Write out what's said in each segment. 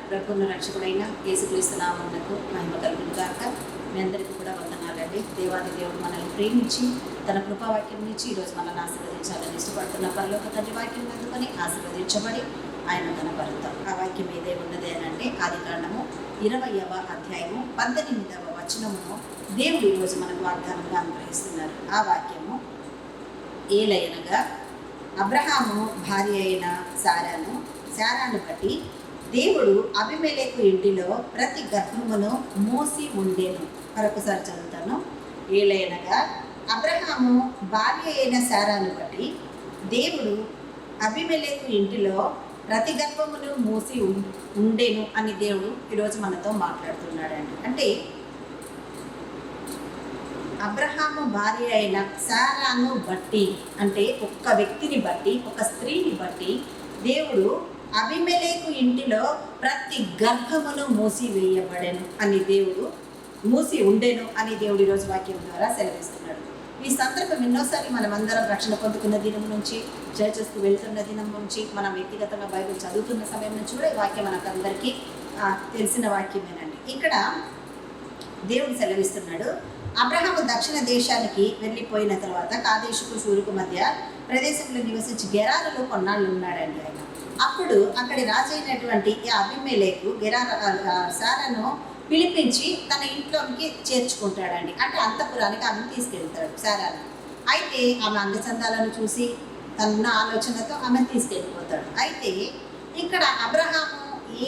ప్రభువును రక్షకుడైన యేసుక్రీస్తు నామమునకు మహిమ కలుగును గాక. మీ అందరికీ కూడా వందనాలండి. దేవాది దేవుడు మనల్ని ప్రేమించి తన కృపావాక్యం నుంచి ఈరోజు మనల్ని ఆశీర్వదించాలని ఇష్టపడుతున్న పరలోక తండ్రి వాక్యం అందుకొని ఆశీర్వదించబడి ఆయన కనపడతాం. ఆ వాక్యం ఏదే ఉన్నది అని అంటే ఆదికాండము 20వ అధ్యాయము 18వ వచనమును దేవుడు ఈరోజు మనకు వాగ్దానంగా అనుగ్రహిస్తున్నారు. ఆ వాక్యము ఏలయనగా అబ్రహాము భార్య అయిన శారాను బట్టి దేవుడు అబీమెలెకు ఇంటిలో ప్రతి గర్భమును మోసి ఉండేను. మరొకసారి చదువుతాను. ఏలయనగా అబ్రహాము భార్య అయిన శారాను బట్టి దేవుడు అబీమెలెకు ఇంటిలో ప్రతి గర్భమును మోసి ఉండేను అని దేవుడు ఈరోజు మనతో మాట్లాడుతున్నాడండి. అంటే అబ్రహాము భార్య అయిన శారాను బట్టి అంటే ఒక్క వ్యక్తిని బట్టి, ఒక స్త్రీని బట్టి దేవుడు అబీమెలెకు ఇంటిలో ప్రతి గర్భమును మూసివేయబడెను అని దేవుడు మూసి ఉండెను అని దేవుడు ఈరోజు వాక్యం ద్వారా సెలవిస్తున్నాడు. ఈ సందర్భం ఎన్నోసారి మనమందరం రక్షణ పొందుకున్న దినం నుంచి, చర్చస్కు వెళ్తున్న దినం నుంచి, మనం వ్యక్తిగతంగా బైబిల్ చదువుతున్న సమయం నుంచి కూడా ఈ వాక్యం మనకందరికీ తెలిసిన వాక్యమేనండి. ఇక్కడ దేవుడు సెలవిస్తున్నాడు, అబ్రహాము దక్షిణ దేశానికి వెళ్ళిపోయిన తర్వాత కాదేశుకు షూరుకు మధ్య ప్రదేశంలో నివసించి గెరారులో కొన్నాళ్ళు ఉన్నాడండి ఆయన. అప్పుడు అక్కడి రాజైనటువంటి అబీమెలెకు శారాను పిలిపించి తన ఇంట్లోనికి చేర్చుకుంటాడండి. అంటే అంతఃపురానికి ఆమెను తీసుకెళ్తాడు శారాను. అయితే ఆమె అందచందాలను చూసి తన ఆలోచనతో ఆమెను తీసుకెళ్ళిపోతాడు. అయితే ఇక్కడ అబ్రహాము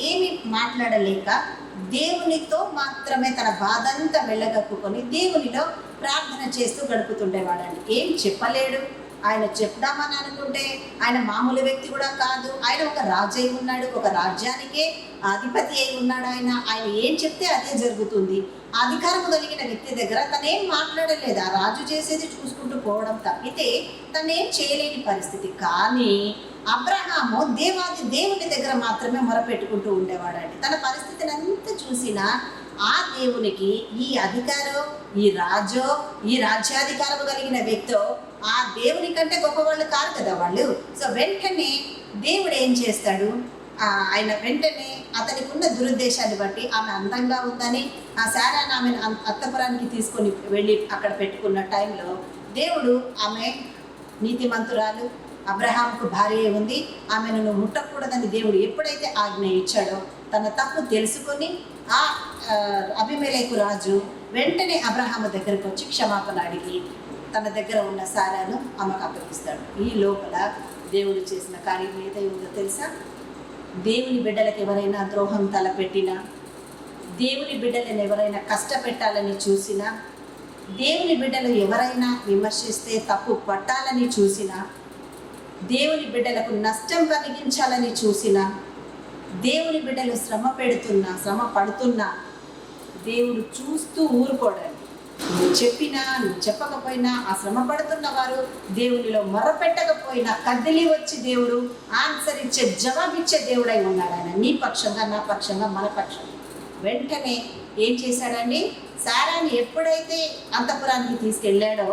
ఏమి మాట్లాడలేక దేవునితో మాత్రమే తన బాధంతా వెళ్ళగక్కుకొని దేవునిలో ప్రార్థన చేస్తూ గడుపుతుండేవాడండి. ఏం చెప్పలేడు. ఆయన చెప్దామని అనుకుంటే ఆయన మామూలు వ్యక్తి కూడా కాదు. ఆయన ఒక రాజు అయి ఉన్నాడు, ఒక రాజ్యానికే అధిపతి అయి ఉన్నాడు. ఆయన ఏం చెప్తే అదే జరుగుతుంది. అధికారం కలిగిన వ్యక్తి దగ్గర తనేం మాట్లాడలేదు. ఆ రాజు చేసేది చూసుకుంటూ పోవడం తప్పితే తనేం చేయలేని పరిస్థితి. కానీ అబ్రహాము దేవుని దగ్గర మాత్రమే మొరపెట్టుకుంటూ ఉండేవాడండి. తన పరిస్థితిని అంతా చూసినా ఆ దేవునికి ఈ అధికారం, ఈ రాజో, ఈ రాజ్యాధికారం కలిగిన వ్యక్తో ఆ దేవుని కంటే గొప్పవాళ్ళు కాదు కదా వాళ్ళు. సో వెంటనే దేవుడు ఏం చేస్తాడు, ఆయన వెంటనే అతనికి ఉన్న దురుద్దేశాన్ని బట్టి ఆమె అందంగా ఉందని ఆ శారాను ఆమెను అత్తపురానికి తీసుకొని వెళ్ళి అక్కడ పెట్టుకున్న టైంలో దేవుడు ఆమె నీతిమంతురాలు, అబ్రహాముకు భార్య ఉంది, ఆమెను నువ్వు ముట్టకూడదని దేవుడు ఎప్పుడైతే ఆజ్ఞ ఇచ్చాడో తన తప్పు తెలుసుకొని ఆ అబీమెలెకు రాజు వెంటనే అబ్రహాము దగ్గరకు వచ్చి క్షమాపణ అడిగి తన దగ్గర ఉన్న శారాను ఆమెకు అప్పగిస్తాడు. ఈ లోపల దేవుడు చేసిన కార్యం ఏదైందో తెలుసా? దేవుని బిడ్డలకు ఎవరైనా ద్రోహం తలపెట్టినా, దేవుని బిడ్డలను ఎవరైనా కష్టపెట్టాలని చూసినా, దేవుని బిడ్డలు ఎవరైనా విమర్శిస్తే తప్పు పట్టాలని చూసినా, దేవుని బిడ్డలకు నష్టం కలిగించాలని చూసినా, దేవుని బిడ్డలు శ్రమ పడుతున్నా దేవుడు చూస్తూ ఊరుకోడండి. నువ్వు చెప్పినా నువ్వు చెప్పకపోయినా ఆ శ్రమ పడుతున్న వారు దేవునిలో మొరపెట్టకపోయినా కదిలి వచ్చి దేవుడు ఆన్సర్ ఇచ్చే, జవాబిచ్చే దేవుడై ఉన్నాడు. ఆయన నీ పక్షంగా, నా పక్షంగా, మన పక్షంగా. వెంటనే ఏం చేశాడండి, శారాను ఎప్పుడైతే అంతఃపురానికి తీసుకెళ్ళాడో,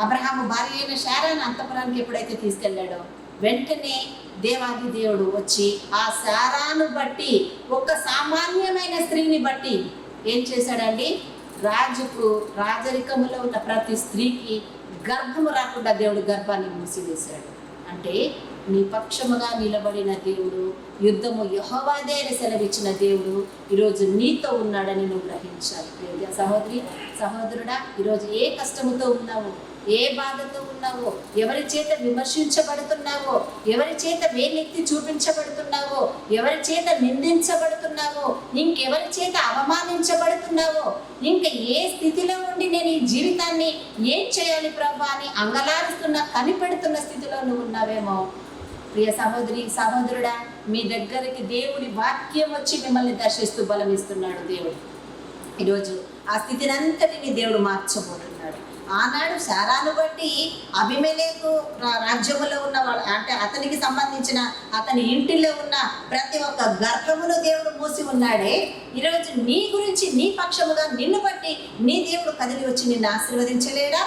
అబ్రహాము భార్య అయిన శారాను అంతఃపురానికి ఎప్పుడైతే తీసుకెళ్ళాడో వెంటనే దేవాది దేవుడు వచ్చి ఆ శారాను బట్టి, ఒక సామాన్యమైన స్త్రీని బట్టి ఏం చేశాడండి, రాజరికములో ఉన్న ప్రతి స్త్రీకి గర్భము రాకుండా దేవుడు గర్భాన్ని మూసివేశాడు. అంటే నీ పక్షముగా నిలబడిన దేవుడు, యుద్ధము యెహోవాదే అని సెలవిచ్చిన దేవుడు ఈరోజు నీతో ఉన్నాడని నువ్వు గ్రహించాలి. సహోదరి, సహోదరుడా, ఈరోజు ఏ కష్టముతో ఉన్నావు, ఏ బాధతో ఉన్నావో, ఎవరి చేత విమర్శించబడుతున్నావో, ఎవరి చేత వేలెత్తి చూపించబడుతున్నావో, ఎవరి చేత నిందించబడుతున్నావో, ఇంకెవరి చేత అవమానించబడుతున్నావో, ఇంకా ఏ స్థితిలో ఉండి నేను ఈ జీవితాన్ని ఏం చేయాలి ప్రభా అని అంగలారుస్తున్న, కనిపెడుతున్న స్థితిలో నువ్వు ఉన్నావేమో, ప్రియ సహోదరి, సహోదరుడా, మీ దగ్గరికి దేవుడి వాక్యం వచ్చి మిమ్మల్ని దర్శిస్తూ బలమిస్తున్నాడు దేవుడు. ఈరోజు ఆ స్థితిని అంతటిని దేవుడు మార్చబోతున్నాడు. ఆనాడు శారాను బట్టి అబీమెలెకు రాజ్యములో ఉన్న వాళ్ళు, అంటే అతనికి సంబంధించిన అతని ఇంటిలో ఉన్న ప్రతి ఒక్క గర్భమును దేవుడు మూసి ఉన్నాడే, ఈరోజు నీ గురించి, నీ పక్షముగా నిన్ను బట్టి నీ దేవుడు కదిలి వచ్చి నిన్ను ఆశీర్వదించలేడా?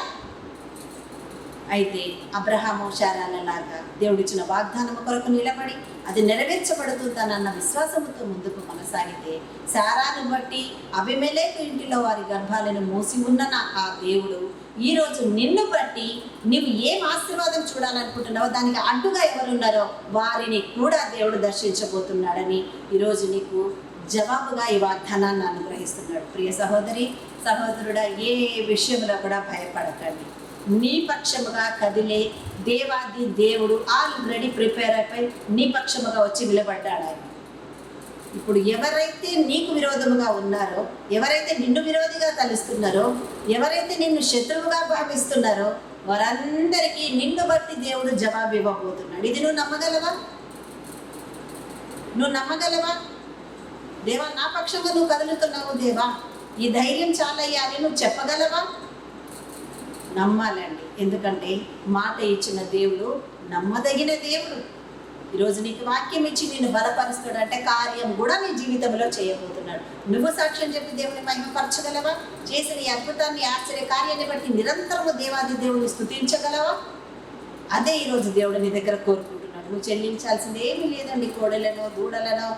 అయితే అబ్రహాము శారాలలాగా దేవుడిచ్చిన వాగ్దానము కొరకు నిలబడి అది నెరవేర్చబడుతుందనన్న విశ్వాసముతో ముందుకు కొనసాగితే శారాను బట్టి అబీమెలెకు ఇంటిలో వారి గర్భాలను మూసి ఉన్న ఆ దేవుడు ఈరోజు నిన్ను బట్టి నువ్వు ఏం ఆశీర్వాదం చూడాలనుకుంటున్నావో దానికి అడ్డుగా ఎవరున్నారో వారిని కూడా దేవుడు దర్శించబోతున్నాడని ఈరోజు నీకు జవాబుగా ఈ వాగ్దానాన్ని అనుగ్రహిస్తున్నాడు. ప్రియ సహోదరి సహోదరుడా, ఏ విషయంలో కూడా భయపడకండి. నీ పక్షముగా కదిలే దేవాది దేవుడు ఆల్రెడీ ప్రిపేర్ అయిపోయి నీ పక్షముగా వచ్చి నిలబడ్డాడు ఆయన. ఇప్పుడు ఎవరైతే నీకు విరోధముగా ఉన్నారో, ఎవరైతే నిన్ను విరోధిగా తలుస్తున్నారో, ఎవరైతే నిన్ను శత్రువుగా భావిస్తున్నారో వారందరికీ నిన్ను బట్టి దేవుడు జవాబు ఇవ్వబోతున్నాడు. ఇది నువ్వు నమ్మగలవా? నువ్వు నమ్మగలవా? దేవా, నా పక్షంగా నువ్వు కదులుతున్నావు దేవా, ఈ ధైర్యం చాలయ్యా అని నువ్వు చెప్పగలవా? నమ్మాలండి. ఎందుకంటే మాట ఇచ్చిన దేవుడు నమ్మదగిన దేవుడు. ఈరోజు నీకు వాక్యం ఇచ్చి నిన్ను బలపరుస్తాడు అంటే కార్యం కూడా నీ జీవితంలో చేయబోతున్నాడు. నువ్వు సాక్ష్యం చెప్పి దేవుని మహిమపరచగలవా? చేసిన ఈ అద్భుతాన్ని, ఆశ్చర్య కార్యాన్ని బట్టి నిరంతరము దేవాది దేవుని స్తుతించగలవా? అదే ఈరోజు దేవుడు నీ దగ్గర కోరుకుంటున్నాడు. నువ్వు చెల్లించాల్సింది ఏమీ లేదండి. కోడెలను, దూడలను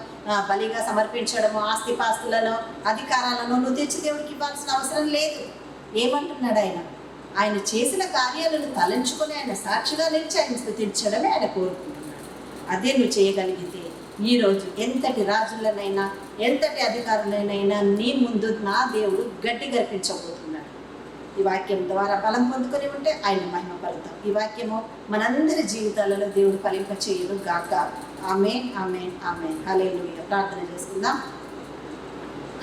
బలిగా సమర్పించడము, ఆస్తిపాస్తులను, అధికారాలను నువ్వు తెచ్చి దేవుడికి ఇవ్వాల్సిన అవసరం లేదు. ఏమంటున్నాడు ఆయన? ఆయన చేసిన కార్యాలను తలంచుకొని ఆయన సాక్షిగా నిలిచి ఆయన స్తుతించడమే ఆయన కోరుకుంటున్నాడు. అదే నువ్వు చేయగలిగితే ఈరోజు ఎంతటి రాజులనైనా, ఎంతటి అధికారులనైనా నీ ముందు నా దేవుడు గడ్డి గర్పించబోతున్నాడు. ఈ వాక్యం ద్వారా బలం పొందుకొని ఉంటే ఆయన మహిమపడతాం. ఈ వాక్యము మనందరి జీవితాలలో దేవుడు ఫలింప చేయను గాక. ఆమేన్, ఆమేన్, ఆమేన్. హల్లెలూయా. ప్రార్థన చేసుకుందాం.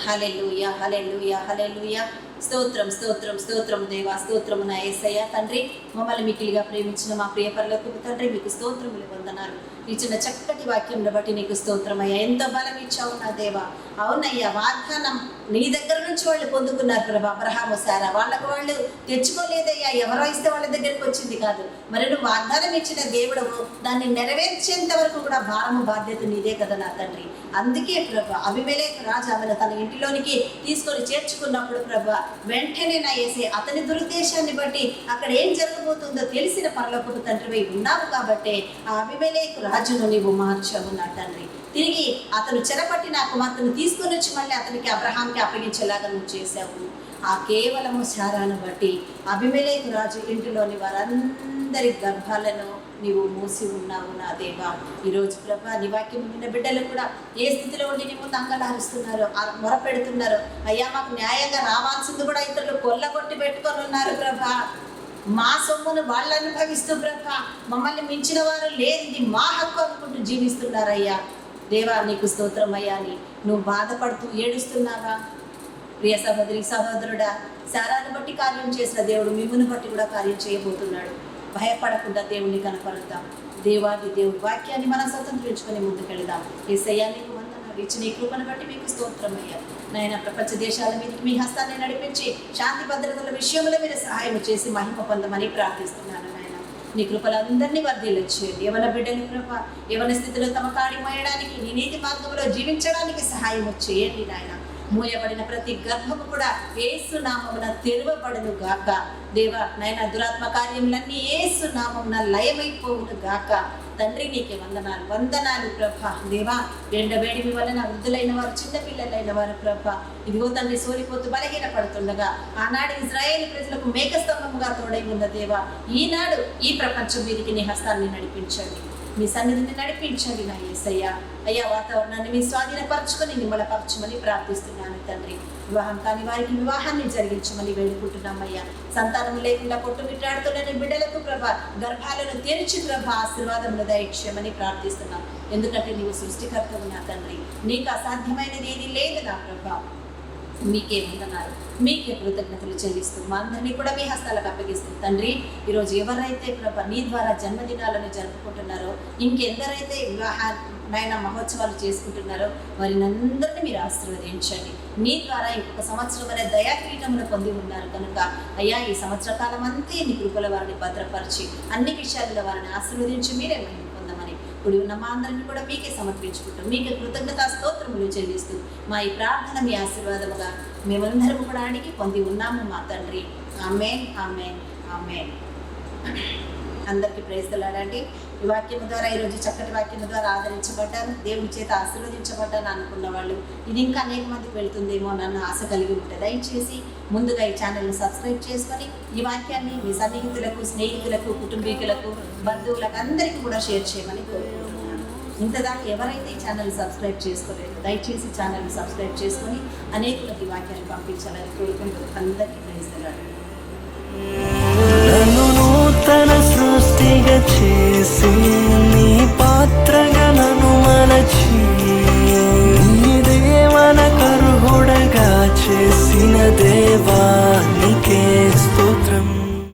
హల్లెలూయా, హల్లెలూయా, హల్లెలూయా. స్తోత్రం, స్తోత్రం, స్తోత్రం దేవా, స్తోత్రము నా యేసయ్య తండ్రి. మమ్మల్ని మిక్కిలిగా ప్రేమించిన మా ప్రియ పరలోకపు తండ్రి, మీకు స్తోత్రములు వందనాలు. ఇచ్చిన చక్కటి వాక్యంలో బట్టి నీకు స్తోత్రమయ్యా. ఎంతో బలం ఇచ్చావు నా దేవా. అవునయ్యా, వాగ్దానం నీ దగ్గర నుంచి వాళ్ళు పొందుకున్నారు ప్రభా. అబ్రహాము, శారా వాళ్ళకు వాళ్ళు తెచ్చుకోలేదయ్యా. ఎవరో ఇస్తే వాళ్ళ దగ్గరికి వచ్చింది కాదు. మరి నువ్వు వాగ్దానం ఇచ్చిన దేవుడవు, దాన్ని నెరవేర్చేంత వరకు కూడా భారము బాధ్యత నీదే కదా నా తండ్రి. అందుకే ప్రభా అబీమెలెకు రాజు ఆమెను తన ఇంటిలోనికి తీసుకొని చేర్చుకున్నప్పుడు ప్రభా వెంటనే నా యేసే అతని దురుద్దేశాన్ని బట్టి అక్కడ ఏం జరగబోతుందో తెలిసిన పరలోకపు తండ్రివై ఉన్నావు కాబట్టి ఆ అబీమెలెకు రాజును నీవు మార్చావు నా తండ్రి. తిరిగి అతను చెరపట్టిన ఆ కుమార్తెను తీసుకొని వచ్చి మళ్ళీ అతనికి అబ్రహాంకి అప్పగించేలాగా నువ్వు చేశావు. ఆ కేవలము శారాను బట్టి అబీమెలెకు రాజు ఇంటిలోని వారందరి గర్భాలను నీవు మూసి ఉన్నావు నా దేవా. ఈరోజు ప్రభా నీ వాక్యం విన్న బిడ్డలు కూడా ఏ స్థితిలో ఉండి నీ ముందు అంగలారుస్తున్నారో, మొరపెడుతున్నారో, అయ్యా మాకు న్యాయంగా రావాల్సింది కూడా ఇతరులు కొల్లగొట్టి పెట్టుకొని ఉన్నారు ప్రభా. మా సొమ్మును వాళ్ళు అనుభవిస్తూ ప్రభా మమ్మల్ని మించిన వారు లేదు, ఇది మా హక్కు అనుకుంటూ జీవిస్తున్నారయ్యా. దేవా నీకు స్తోత్రం అయ్యా అని నువ్వు బాధపడుతూ ఏడుస్తున్నావా? ప్రియ సహోదరి సహోదరుడా, శారాను బట్టి కార్యం చేసిన దేవుడు మిమ్మును బట్టి కూడా కార్యం చేయబోతున్నాడు. భయపడకుండా దేవుని కనపరుద్దాం. దేవాది దేవుడి వాక్యాన్ని మనం స్వతంత్రించుకొని ముందుకెళ్దాం. యేసయ్యా నీకు వందనాలు. ఇచ్చిన ఈ కృపను బట్టి మీకు స్తోత్రం అయ్యా. నాయన ప్రపంచ దేశాల మీదకి మీ హస్తాన్ని నడిపించి శాంతి భద్రతల విషయంలో మీరు సహాయం చేసి మహిమ పొందమని ప్రార్థిస్తున్నాను నాయన. నీ కృపలందరినీ వర్ధిల్లచేయండి. యవన బిడ్డలు కృప యవన స్థితిలో తమ కాడి మోయడానికి, నీ నీతి మార్గంలో జీవించడానికి సహాయం చేయండి నాయన. మూయబడిన ప్రతి గర్భము కూడా యేసు నామమున తెరవబడును గాక. దేవా నాయన దురాత్మ కార్యములన్నీ యేసు నామమున లయమైపోవును గాక. తండ్రి నీకే వందనాలు, వందనాలు ప్రభా. దేవా ఎండవేడిమి వలన వృద్ధులైన వారు, చిన్నపిల్లలైన వారు ప్రభా ఇదిగో తండ్రి సోలిపోతూ బలహీన పడుతుండగా ఆనాడు ఇజ్రాయేలు ప్రజలకు మేకస్తంభముగా తోడై ఉన్న దేవా, ఈనాడు ఈ ప్రపంచం మీదికి నీ హస్తాన్ని నడిపించండి, మీ సన్నిధిని నడిపించండి నా యేసయ్య. అయ్యా వాతావరణాన్ని మీ స్వాధీనపరచుకొని నిమ్మలపరచమని ప్రార్థిస్తున్నాను తండ్రి. వివాహం కాని వారికి వివాహాన్ని జరిగించమని వేడుకుంటున్నామయ్యా. సంతానం లేకుండా కొట్టుమిట్టాడుతున్న బిడ్డలకు ప్రభ గర్భాలను తెరిచి ప్రభ ఆశీర్వాదములు దయచేయమని ప్రార్థిస్తున్నాం. ఎందుకంటే నీవు సృష్టికర్తవు నా తండ్రి, నీకు అసాధ్యమైనది ఏది లేదు నా ప్రభ. మీకే వందనాలు, మీకే కృతజ్ఞతలు చెల్లిస్తూ మా అందరినీ కూడా మీ హస్తాలకు అప్పగిస్తుంది తండ్రి. ఈరోజు ఎవరైతే ప్రభ నీ ద్వారా జన్మదినాలను జరుపుకుంటున్నారో, ఇంకెందరైతే వివాహమైన మహోత్సవాలు చేసుకుంటున్నారో వారిని అందరినీ మీరు ఆశీర్వదించండి. నీ ద్వారా ఇంకొక సంవత్సరం అనే దయాక్రీటమును పొంది ఉన్నారు కనుక అయ్యా ఈ సంవత్సర కాలం అంతే నీ కృపల వారిని భద్రపరిచి అన్ని విషయాల్లో వారిని ఆశీర్వదించి మీరే మహిమ పొందమని ఇప్పుడు ఉన్న మా అందరిని కూడా మీకే సమర్పించుకుంటాం. మీకే కృతజ్ఞతా స్తోత్రములు చెల్లిస్తూ మా ఈ ప్రార్థన మీ ఆశీర్వాదముగా మేమందరం కూడా అడిగి పొంది ఉన్నాము మా తండ్రి. ఆమేన్, ఆమేన్, ఆమేన్. అందరికీ ప్రేస్తలాడండి. ఈ వాక్యం ద్వారా, ఈరోజు చక్కటి వాక్యం ద్వారా ఆదరించబడ్డాను, దేవుని చేత ఆశీర్వదించబడ్డాను అనుకున్న వాళ్ళు ఇది ఇంకా అనేక మందికి వెళ్తుందేమో నన్ను ఆశ కలిగి ఉంటే దయచేసి ముందుగా ఈ ఛానల్ని సబ్స్క్రైబ్ చేసుకొని ఈ వాక్యాన్ని మీ సన్నిహితులకు, స్నేహితులకు, కుటుంబీకులకు, బంధువులకు అందరికీ కూడా షేర్ చేయమని కోరుకుంటున్నాను. ఇంతదాకా ఎవరైతే ఈ ఛానల్ సబ్స్క్రైబ్ చేసుకోలేదు దయచేసి ఛానల్ని సబ్స్క్రైబ్ చేసుకొని అనేకులకు ఈ వాక్యాన్ని పంపించాలని కోరుకుంటూ అందరికీ ప్రేస్తలాడు. నూతన సృష్టిగా చేసి